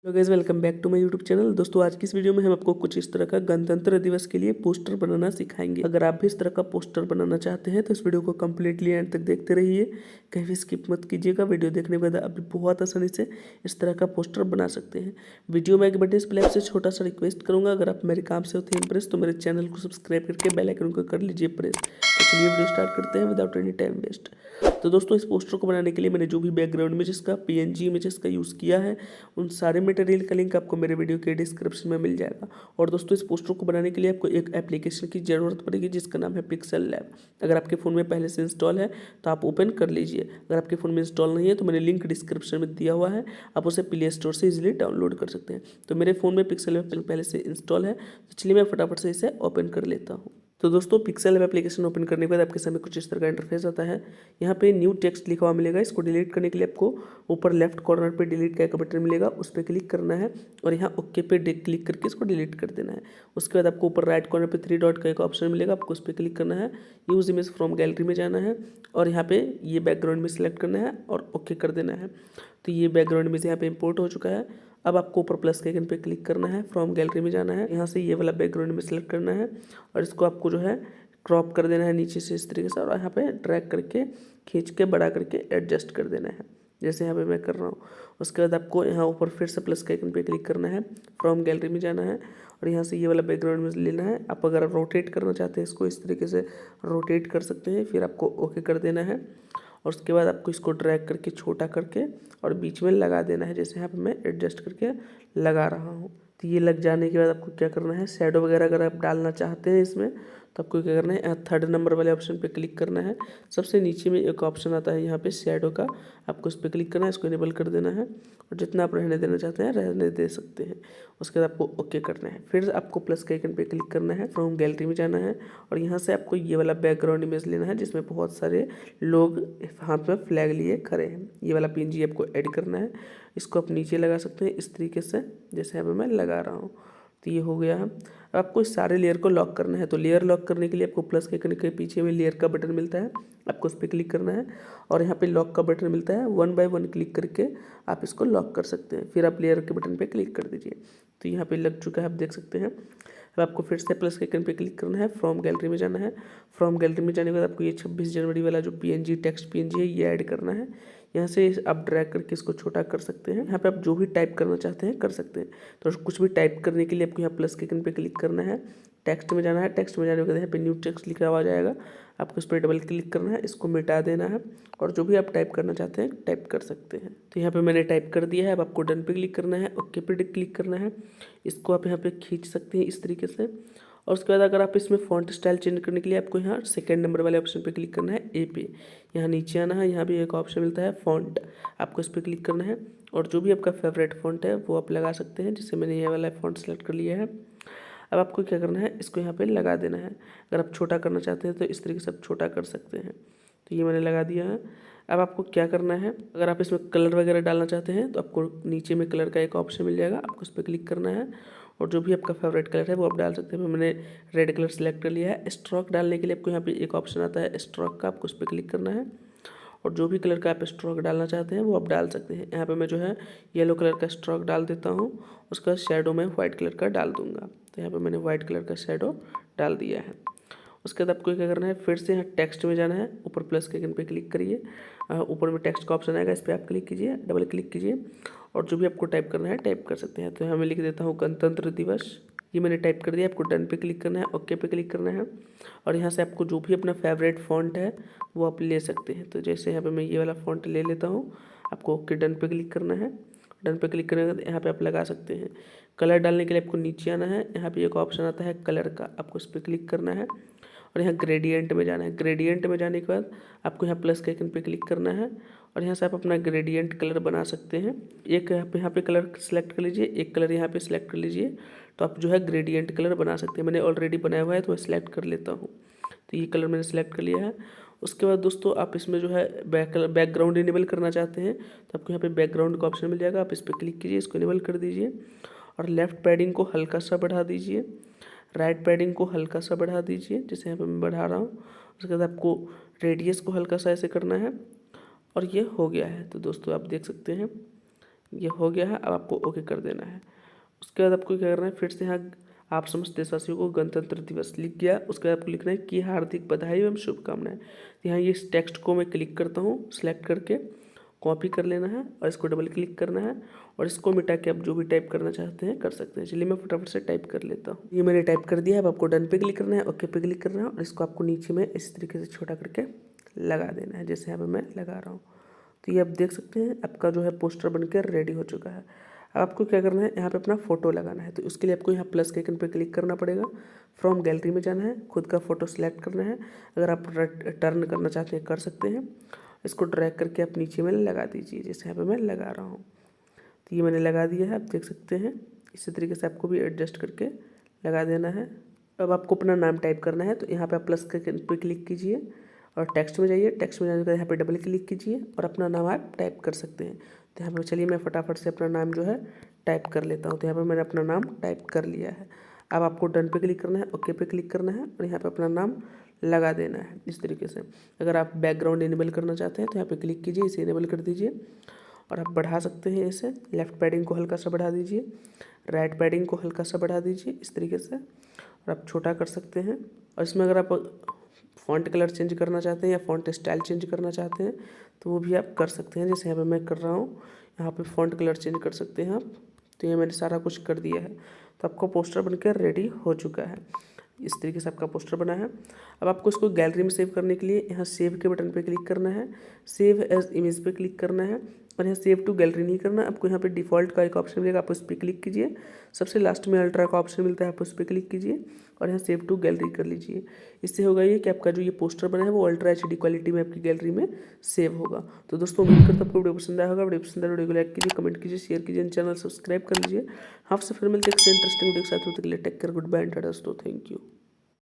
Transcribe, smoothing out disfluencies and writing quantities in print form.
Hello guys, welcome back to my YouTube channel. दोस्तों, आज की इस वीडियो में हम आपको कुछ इस तरह का गणतंत्र दिवस के लिए पोस्टर बनाना सिखाएंगे। अगर आप भी इस तरह का पोस्टर बनाना चाहते हैं तो इस वीडियो को कम्प्लीटली एंड तक देखते रहिए, कहीं भी स्किप मत कीजिएगा। वीडियो देखने के बाद आप भी बहुत आसानी से इस तरह का पोस्टर बना सकते हैं। वीडियो में आगे बढ़ने से पहले आपसे छोटा सा रिक्वेस्ट करूंगा, अगर आप मेरे काम से होते हैं इम्प्रेस तो मेरे चैनल को सब्सक्राइब करके बेल आइकन को कर लीजिए प्रेस। तो चलिए वीडियो स्टार्ट करते हैं विदाउट एनी टाइम वेस्ट। तो दोस्तों, इस पोस्टर को बनाने के लिए मैंने जो भी बैकग्राउंड इमेजेस का PNG इमेजेस का यूज़ किया है, उन सारे मटेरियल का लिंक आपको मेरे वीडियो के डिस्क्रिप्शन में मिल जाएगा। और दोस्तों, इस पोस्टर को बनाने के लिए आपको एक एप्लीकेशन की ज़रूरत पड़ेगी जिसका नाम है पिक्सल लैब। अगर आपके फ़ोन में पहले से इंस्टॉल है तो आप ओपन कर लीजिए। अगर आपके फ़ोन में इंस्टॉल नहीं है तो मैंने लिंक डिस्क्रिप्शन में दिया हुआ है, आप उसे प्ले स्टोर से इजीली डाउनलोड कर सकते हैं। तो मेरे फ़ोन में पिक्सल लैब पहले से इंस्टॉल है, तो चलिए मैं फटाफट से इसे ओपन कर लेता हूँ। तो दोस्तों, पिक्सल ऐप एप्लीकेशन ओपन करने के बाद आपके सामने कुछ इस तरह का इंटरफेस आता है। यहाँ पे न्यू टेक्स्ट लिखा हुआ मिलेगा। इसको डिलीट करने के लिए आपको ऊपर लेफ्ट कॉर्नर पे डिलीट का एक बटन मिलेगा, उस पर क्लिक करना है और यहाँ ओके पे क्लिक करके इसको डिलीट कर देना है। उसके बाद आपको ऊपर राइट कॉर्नर पे 3 डॉट का एक ऑप्शन मिलेगा, आपको उस पर क्लिक करना है, यूज़ इमेज फ्रॉम गैलरी में जाना है और यहाँ पे ये बैकग्राउंड में सिलेक्ट करना है और ओके कर देना है। तो ये बैकग्राउंड में से यहाँ पे इंपोर्ट हो चुका है। अब आपको ऊपर प्लस के आइकन पे क्लिक करना है, फ्रॉम गैलरी में जाना है, यहाँ से ये वाला बैकग्राउंड में सेलेक्ट करना है और इसको आपको जो है क्रॉप कर देना है नीचे से इस तरीके से, और यहाँ पे ड्रैग करके खींच के बड़ा करके एडजस्ट कर देना है, जैसे यहाँ पे मैं कर रहा हूँ। उसके बाद आपको यहाँ ऊपर फिर से प्लस के आइकन पे क्लिक करना है, फ्रॉम गैलरी में जाना है और यहाँ से ये वाला बैकग्राउंड में लेना है। आप अगर रोटेट करना चाहते हैं इसको इस तरीके से रोटेट कर सकते हैं, फिर आपको ओके कर देना है और उसके बाद आपको इसको ड्रैग करके छोटा करके और बीच में लगा देना है, जैसे यहाँ पे मैं एडजस्ट करके लगा रहा हूँ। तो ये लग जाने के बाद आपको क्या करना है, शैडो वगैरह अगर आप डालना चाहते हैं इसमें तो आपको क्या करना है, यहाँ 3rd नंबर वाले ऑप्शन पे क्लिक करना है। सबसे नीचे में एक ऑप्शन आता है यहाँ पे शैडो का, आपको उस पर क्लिक करना है, इसको इनेबल कर देना है और जितना आप रहने देना चाहते हैं रहने दे सकते हैं। उसके बाद आपको ओके करना है, फिर आपको प्लस के आइकन पे क्लिक करना है, फ्रॉम गैलरी में जाना है और यहाँ से आपको ये वाला बैकग्राउंड इमेज लेना है जिसमें बहुत सारे लोग हाथ में फ्लैग लिए खड़े हैं। ये वाला PNG आपको ऐड करना है, इसको आप नीचे लगा सकते हैं इस तरीके से, जैसे यहाँ पे मैं लगा रहा हूँ। तो ये हो गया है। अब आपको इस सारे लेयर को लॉक करना है। तो लेयर लॉक करने के लिए आपको प्लस के आइकन के पीछे में लेयर का बटन मिलता है, आपको उस पर क्लिक करना है और यहाँ पे लॉक का बटन मिलता है। 1 बाय 1 क्लिक करके आप इसको लॉक कर सकते हैं, फिर आप लेयर के बटन पे क्लिक कर दीजिए। तो यहाँ पे लग चुका है, आप देख सकते हैं। अब आपको फिर से प्लस के आइकन पे क्लिक करना है, फ्रॉम गैलरी में जाना है। फ्रॉम गैलरी में जाने के बाद आपको ये 26 जनवरी वाला जो PNG टेक्स्ट PNG है ये ऐड करना है। यहाँ से आप ड्रैग करके इसको छोटा कर सकते हैं। यहाँ पे आप जो भी टाइप करना चाहते हैं कर सकते हैं। तो कुछ भी टाइप करने के लिए आपको यहाँ प्लस के आइकन पे क्लिक करना है, टेक्स्ट में जाना है। टेक्स्ट में जाने के बाद यहाँ पे न्यू टेक्स्ट लिखा हुआ जाएगा, आपको इस पर डबल क्लिक करना है, इसको मिटा देना है और जो भी आप टाइप करना चाहते हैं टाइप कर सकते हैं। तो यहाँ पे मैंने टाइप कर दिया है। अब आपको डन पे क्लिक करना है, ओके पे क्लिक करना है, इसको आप यहाँ पे खींच सकते हैं इस तरीके से। और उसके बाद अगर आप इसमें फॉन्ट स्टाइल चेंज करने के लिए आपको यहाँ 2nd नंबर वाले ऑप्शन पे क्लिक करना है, ए पे। यहाँ नीचे आना है, यहाँ भी एक ऑप्शन मिलता है फॉन्ट, आपको इस पर क्लिक करना है और जो भी आपका फेवरेट फॉन्ट है वो आप लगा सकते हैं। जैसे मैंने ये वाला फॉन्ट सेलेक्ट कर लिया है। अब आपको क्या करना है, इसको यहाँ पे लगा देना है। अगर आप छोटा करना चाहते हैं तो इस तरीके से आप छोटा कर सकते हैं। तो ये मैंने लगा दिया है। अब आपको क्या करना है, अगर आप इसमें कलर वगैरह डालना चाहते हैं तो आपको नीचे में कलर का एक ऑप्शन मिल जाएगा, आपको उस पर क्लिक करना है और जो भी आपका फेवरेट कलर है वो आप डाल सकते हैं। मैंने रेड कलर सेलेक्ट कर लिया है। स्ट्रोक डालने के लिए आपको यहाँ पे एक ऑप्शन आता है स्ट्रोक का, आपको उस पर क्लिक करना है और जो भी कलर का आप स्ट्रोक डालना चाहते हैं वो आप डाल सकते हैं। यहाँ पे मैं जो है येलो कलर का स्ट्रोक डाल देता हूँ, उसका शेडो मैं वाइट कलर का डाल दूंगा। तो यहाँ पे मैंने वाइट कलर का शेडो डाल दिया है। उसके बाद आपको क्या करना है, फिर से यहाँ टेक्स्ट में जाना है, ऊपर प्लस के आइकन पे क्लिक करिए, ऊपर में टेक्स्ट का ऑप्शन आएगा, इस पर आप क्लिक कीजिए, डबल क्लिक कीजिए और जो भी आपको टाइप करना है टाइप कर सकते हैं। तो यहाँ मैं लिख देता हूँ गणतंत्र दिवस, ये मैंने टाइप कर दिया। आपको डन पे क्लिक करना है, ओके पे क्लिक करना है और यहाँ से आपको जो भी अपना फेवरेट फॉन्ट है वो आप ले सकते हैं। तो जैसे यहाँ पे मैं ये वाला फॉन्ट ले लेता हूँ, आपको ओके डन पे क्लिक करना है। डन पे क्लिक करने के बाद यहाँ पे आप लगा सकते हैं। कलर डालने के लिए आपको नीचे आना है, यहाँ पे एक ऑप्शन आता है कलर का, आपको उस पर क्लिक करना है और यहाँ ग्रेडियंट में जाना है। ग्रेडियंट में जाने के बाद आपको यहाँ प्लस के आइकन पे क्लिक करना है और यहाँ से आप अपना ग्रेडियंट कलर बना सकते हैं। एक यहाँ पे कलर सेलेक्ट कर लीजिए, एक कलर यहाँ पे सेलेक्ट कर लीजिए, तो आप जो है ग्रेडियंट कलर बना सकते हैं। मैंने ऑलरेडी बनाया हुआ है तो मैं सेलेक्ट कर लेता हूँ। तो ये कलर मैंने सेलेक्ट कर लिया है। उसके बाद दोस्तों, आप इसमें जो है बैकग्राउंड इनेबल करना चाहते हैं तो आपको यहाँ पे बैकग्राउंड का ऑप्शन मिल जाएगा, आप इस पर क्लिक कीजिए, इसको इनेबल कर दीजिए और लेफ्ट पैडिंग को हल्का सा बढ़ा दीजिए, राइट पैडिंग को हल्का सा बढ़ा दीजिए, जैसे यहाँ पे मैं बढ़ा रहा हूँ। उसके बाद आपको रेडियस को हल्का सा ऐसे करना है और ये हो गया है। तो दोस्तों आप देख सकते हैं ये हो गया है। अब आपको ओके कर देना है। उसके बाद आपको क्या करना है, फिर से यहाँ आप समस्त देशवासियों को गणतंत्र दिवस लिख गया। उसके बाद आपको लिखना है कि हार्दिक बधाई एवं शुभकामनाएं। तो यहाँ ये इस टेक्स्ट को मैं क्लिक करता हूँ, सेलेक्ट करके कॉपी कर लेना है और इसको डबल क्लिक करना है और इसको मिटा के आप जो भी टाइप करना चाहते हैं कर सकते हैं। चलिए मैं फटाफट से टाइप कर लेता हूँ। ये मैंने टाइप कर दिया है। अब आपको डन पे क्लिक करना है, ओके पे क्लिक करना है और इसको आपको नीचे में इस तरीके से छोटा करके लगा देना है, जैसे यहाँ पे मैं लगा रहा हूँ। तो ये आप देख सकते हैं आपका जो है पोस्टर बनकर रेडी हो चुका है। अब आपको क्या करना है, यहाँ पे अपना फ़ोटो लगाना है। तो उसके लिए आपको यहाँ प्लस के आइकन पे क्लिक करना पड़ेगा, फ्रॉम गैलरी में जाना है, खुद का फ़ोटो सेलेक्ट करना है। अगर आप टर्न करना चाहते हैं कर सकते हैं। इसको ड्रैग करके आप नीचे में लगा दीजिए, जैसे यहाँ पे मैं लगा रहा हूँ। तो ये मैंने लगा दिया है, आप देख सकते हैं। इसी तरीके से आपको भी एडजस्ट करके लगा देना है। अब आपको अपना नाम टाइप करना है। तो यहाँ पे आप प्लस के आइकन पे क्लिक कीजिए और टेक्स्ट में जाइए। टेक्स्ट में जाने के बाद यहाँ पे डबल क्लिक कीजिए और अपना नाम आप टाइप कर सकते हैं। तो यहाँ पे चलिए मैं फटाफट से अपना नाम जो है टाइप कर लेता हूँ। तो यहाँ पे मैंने अपना नाम टाइप कर लिया है। अब आपको डन पे क्लिक करना है, ओके पे क्लिक करना है और यहाँ पे अपना नाम लगा देना है इस तरीके से। अगर आप बैकग्राउंड इनेबल करना चाहते हैं तो यहाँ पे क्लिक कीजिए, इसे इनेबल कर दीजिए और आप बढ़ा सकते हैं इसे। लेफ्ट पैडिंग को हल्का सा बढ़ा दीजिए, राइट पैडिंग को हल्का सा बढ़ा दीजिए इस तरीके से और आप छोटा कर सकते हैं। और इसमें अगर आप फ़ॉन्ट कलर चेंज करना चाहते हैं या फ़ॉन्ट स्टाइल चेंज करना चाहते हैं तो वो भी आप कर सकते हैं, जैसे यहाँ पे मैं कर रहा हूँ। यहाँ पे फ़ॉन्ट कलर चेंज कर सकते हैं आप। तो ये मैंने सारा कुछ कर दिया है। तो आपका पोस्टर बनकर रेडी हो चुका है। इस तरीके से आपका पोस्टर बना है। अब आपको इसको गैलरी में सेव करने के लिए यहाँ सेव के बटन पे क्लिक करना है, सेव एज इमेज पे क्लिक करना है और यहाँ सेव टू गैलरी नहीं करना। आपको यहाँ पे डिफ़ॉल्ट का एक ऑप्शन मिलेगा, आप उस पर क्लिक कीजिए। सबसे लास्ट में अल्ट्रा का ऑप्शन मिलता है, आप उस पर क्लिक कीजिए और यहाँ सेव टू गैलरी कर लीजिए। इससे होगा ये कि आपका जो ये पोस्टर बना है वो अल्ट्रा HD क्वालिटी में आपकी गैलरी में सेव होगा। तो दोस्तों उम्मीद करता हूँ आपको वीडियो पसंद आया होगा। वीडियो पसंद आया वीडियो को लाइक कीजिए, कमेंट कीजिए, शेयर कीजिए, चैनल सब्सक्राइब कर लीजिए। आपसे फिर मिलते हैं इंटरेस्टिंग वीडियो के साथ। होते के लिए take care, goodbye and tata दोस्तों, थैंक यू।